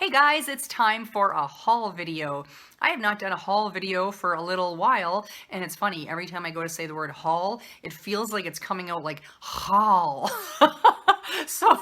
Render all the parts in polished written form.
Hey guys, it's time for a haul video. I have not done a haul video for a little while, and it's funny, every time I go to say the word haul, it feels like it's coming out like haul. So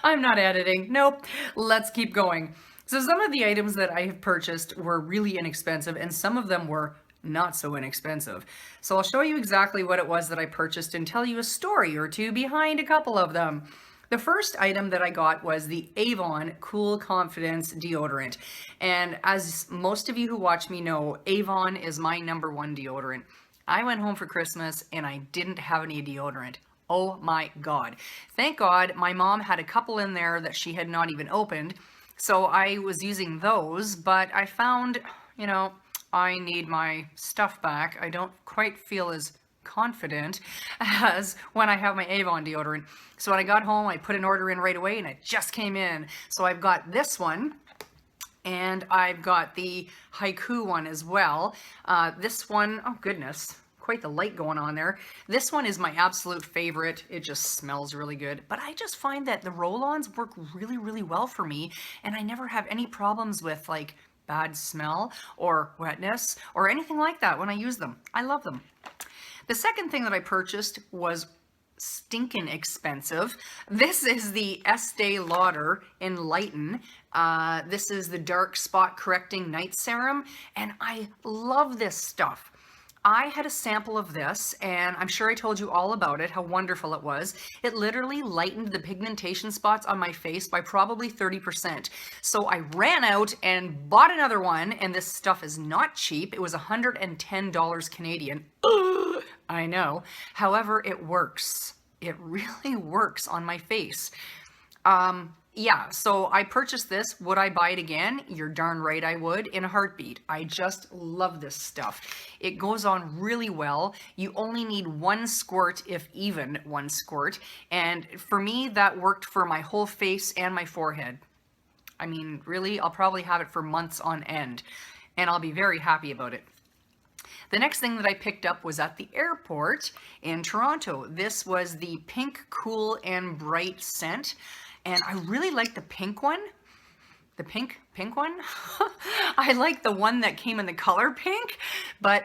I'm not editing. Nope. Let's keep going. So some of the items that I have purchased were really inexpensive, and some of them were not so inexpensive. So I'll show you exactly what it was that I purchased and tell you a story or two behind a couple of them. The first item that I got was the Avon Cool Confidence deodorant. And as most of you who watch me know, Avon is my #1 deodorant. I went home for Christmas and I didn't have any deodorant. Oh my God. Thank God my mom had a couple in there that she had not even opened. So I was using those, but I found, I need my stuff back. I don't quite feel as confident as when I have my Avon deodorant. So when I got home, I put an order in right away and it just came in. So I've got this one and I've got the Haiku one as well. This one, oh goodness, quite the light going on there. This one is my absolute favorite. It just smells really good. But I just find that the roll-ons work really, really well for me, and I never have any problems with like bad smell or wetness or anything like that when I use them. I love them. The second thing that I purchased was stinking expensive. This is the Estee Lauder Enlighten. This is the dark spot correcting night serum, and I love this stuff. I had a sample of this, and I'm sure I told you all about it, how wonderful it was. It literally lightened the pigmentation spots on my face by probably 30%. So I ran out and bought another one, and this stuff is not cheap. It was $110 Canadian. I know. However, it works. It really works on my face. Yeah, so I purchased this. Would I buy it again? You're darn right I would, in a heartbeat. I just love this stuff. It goes on really well. You only need one squirt, if even one squirt. And for me, that worked for my whole face and my forehead. I mean, really, I'll probably have it for months on end, and I'll be very happy about it. The next thing that I picked up was at the airport in Toronto. This was the Pink Cool and Bright scent. And I really like the pink one. The pink one. I like the one that came in the color pink, but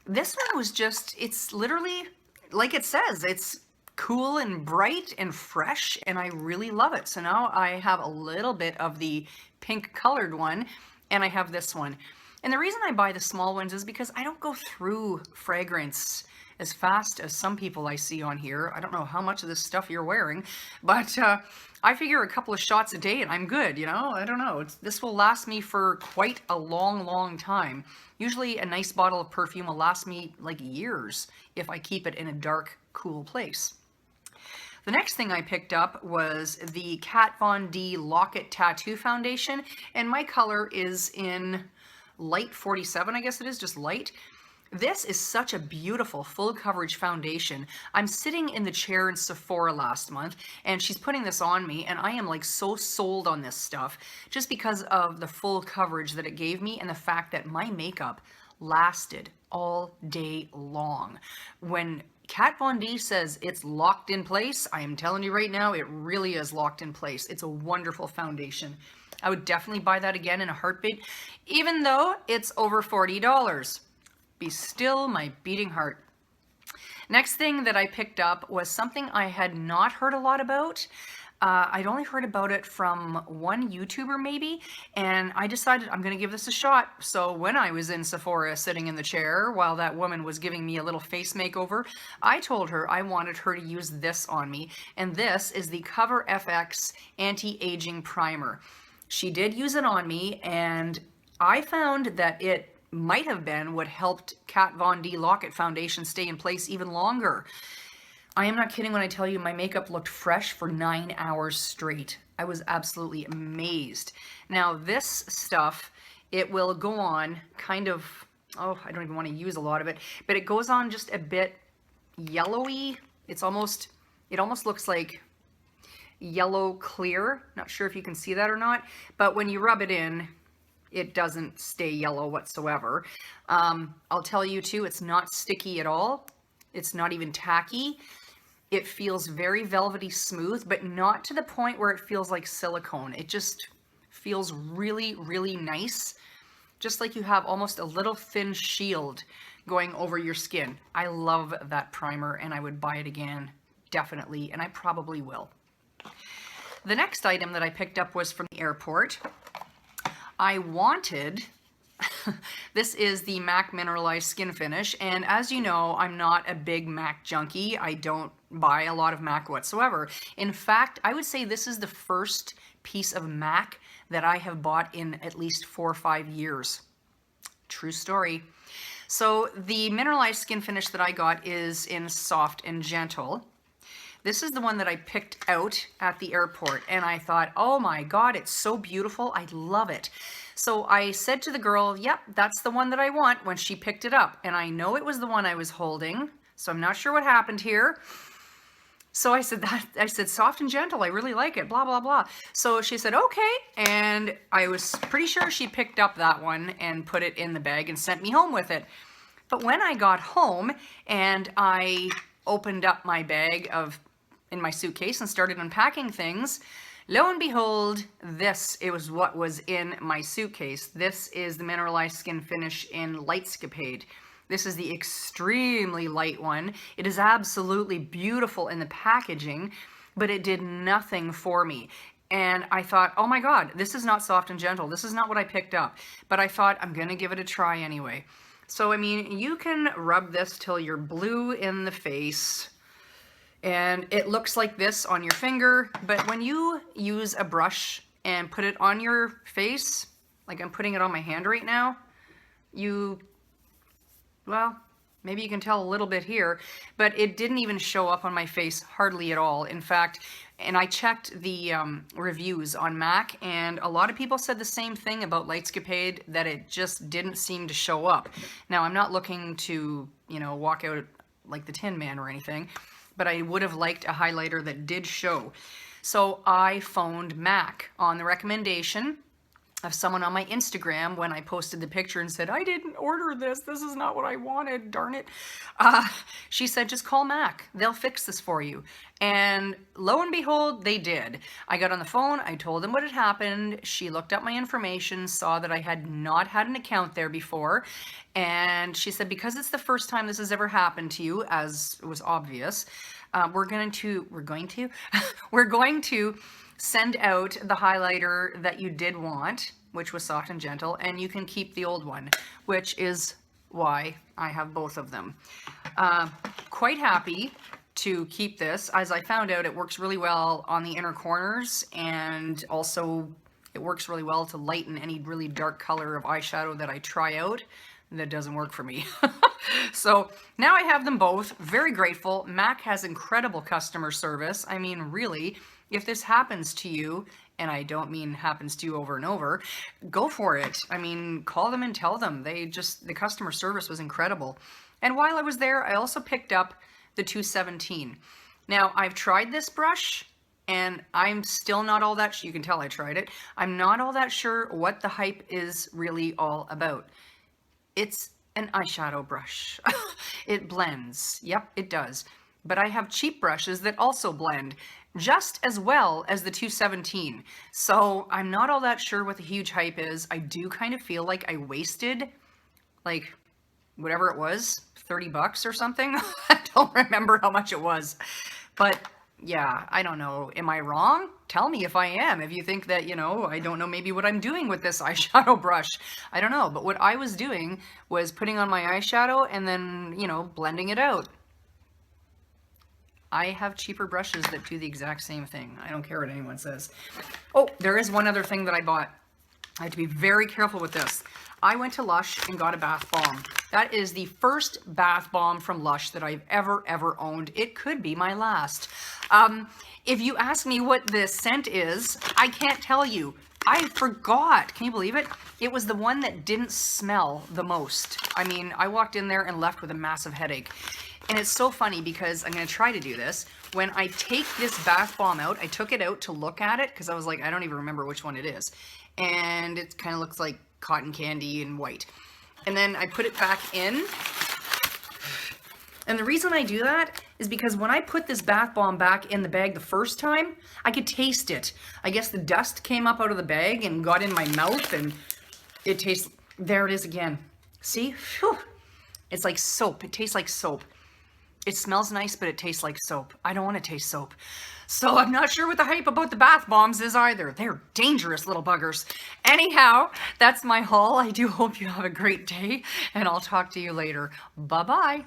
this one was just, it's literally, like it says, it's cool and bright and fresh, and I really love it. So now I have a little bit of the pink colored one, and I have this one. And the reason I buy the small ones is because I don't go through fragrance as fast as some people I see on here. I don't know how much of this stuff you're wearing, but I figure a couple of shots a day and I'm good, I don't know. This will last me for quite a long, long time. Usually a nice bottle of perfume will last me like years if I keep it in a dark, cool place. The next thing I picked up was the Kat Von D Lock-It Tattoo Foundation, and my color is in light 47, I guess it is, just light. This is such a beautiful full coverage foundation. I'm sitting in the chair in Sephora last month and she's putting this on me, and I am like so sold on this stuff just because of the full coverage that it gave me and the fact that my makeup lasted all day long. When Kat Von D says it's locked in place, I am telling you right now, it really is locked in place. It's a wonderful foundation. I would definitely buy that again in a heartbeat, even though it's over $40. Be still my beating heart. Next thing that I picked up was something I had not heard a lot about. I'd only heard about it from one YouTuber maybe, and I decided I'm gonna give this a shot. So when I was in Sephora sitting in the chair while that woman was giving me a little face makeover, I told her I wanted her to use this on me, and this is the Cover FX Anti-Aging Primer. She did use it on me, and I found that it might have been what helped Kat Von D Lock-It Foundation stay in place even longer. I am not kidding when I tell you my makeup looked fresh for 9 hours straight. I was absolutely amazed. Now this stuff, it will go on kind of, oh, I don't even want to use a lot of it, but it goes on just a bit yellowy. It almost looks like yellow clear. Not sure if you can see that or not, but when you rub it in, it doesn't stay yellow whatsoever. I'll tell you too, it's not sticky at all. It's not even tacky. It feels very velvety smooth, but not to the point where it feels like silicone. It just, Feels really, really nice. Just like you have almost a little thin shield going over your skin. I love that primer and I would buy it again, definitely, and I probably will. The next item that I picked up was from the airport. I wanted, this is the MAC Mineralize Skin Finish, and as you know, I'm not a big MAC junkie. I don't buy a lot of MAC whatsoever. In fact, I would say this is the first piece of MAC that I have bought in at least 4 or 5 years. True story. So the Mineralized Skin Finish that I got is in Soft and Gentle. This is the one that I picked out at the airport, and I thought, oh my God, it's so beautiful. I love it. So I said to the girl, yep, that's the one that I want, when she picked it up. And I know it was the one I was holding, so I'm not sure what happened here. So I said, Soft and Gentle, I really like it, blah, blah, blah. So she said, okay. And I was pretty sure she picked up that one and put it in the bag and sent me home with it. But when I got home and I opened up my bag in my suitcase and started unpacking things, lo and behold, it was what was in my suitcase. This is the Mineralized Skin Finish in Lightskapade. This is the extremely light one. It is absolutely beautiful in the packaging, but it did nothing for me. And I thought, oh my God, this is not Soft and Gentle. This is not what I picked up. But I thought, I'm gonna give it a try anyway. So, I mean, you can rub this till you're blue in the face, and it looks like this on your finger, but when you use a brush and put it on your face, like I'm putting it on my hand right now, well, maybe you can tell a little bit here, but it didn't even show up on my face hardly at all. In fact, and I checked the reviews on MAC, and a lot of people said the same thing about Lightskapade, that it just didn't seem to show up. Now, I'm not looking to, walk out like the Tin Man or anything, but I would have liked a highlighter that did show. So I phoned MAC on the recommendation of someone on my Instagram when I posted the picture and said, I didn't order this. This is not what I wanted, darn it. She said, just call MAC. They'll fix this for you. And lo and behold, they did. I got on the phone. I told them what had happened. She looked up my information, saw that I had not had an account there before. And she said, because it's the first time this has ever happened to you, as was obvious, we're going to send out the highlighter that you did want, which was Soft and Gentle, and you can keep the old one, which is why I have both of them. Quite happy to keep this. As I found out, it works really well on the inner corners, and also it works really well to lighten any really dark color of eyeshadow that I try out that doesn't work for me. So now I have them both. Very grateful. MAC has incredible customer service. I mean, really, if this happens to you, and I don't mean happens to you over and over, go for it. I mean, call them and tell them. The customer service was incredible. And while I was there, I also picked up the 217. Now, I've tried this brush, and I'm still not all that, you can tell I tried it. I'm not all that sure what the hype is really all about. It's an eyeshadow brush. It blends. Yep, it does. But I have cheap brushes that also blend just as well as the 217. So I'm not all that sure what the huge hype is. I do kind of feel like I wasted, like, whatever it was, 30 bucks or something. I don't remember how much it was. But yeah, I don't know. Am I wrong? Tell me if I am. If you think that, I don't know maybe what I'm doing with this eyeshadow brush. I don't know. But what I was doing was putting on my eyeshadow and then, blending it out. I have cheaper brushes that do the exact same thing. I don't care what anyone says. Oh, there is one other thing that I bought. I have to be very careful with this. I went to Lush and got a bath bomb. That is the first bath bomb from Lush that I've ever owned. It could be my last. If you ask me what this scent is, I can't tell you. I forgot. Can you believe it? It was the one that didn't smell the most. I mean, I walked in there and left with a massive headache. And it's so funny because I'm going to try to do this. When I take this bath bomb out, I took it out to look at it because I was like, I don't even remember which one it is. And it kind of looks like cotton candy and white. And then I put it back in. And the reason I do that is because when I put this bath bomb back in the bag the first time, I could taste it. I guess the dust came up out of the bag and got in my mouth, and it tastes, there it is again. See? Whew. It's like soap. It tastes like soap. It smells nice, but it tastes like soap. I don't want to taste soap. So I'm not sure what the hype about the bath bombs is either. They're dangerous little buggers. Anyhow, that's my haul. I do hope you have a great day, and I'll talk to you later. Bye-bye.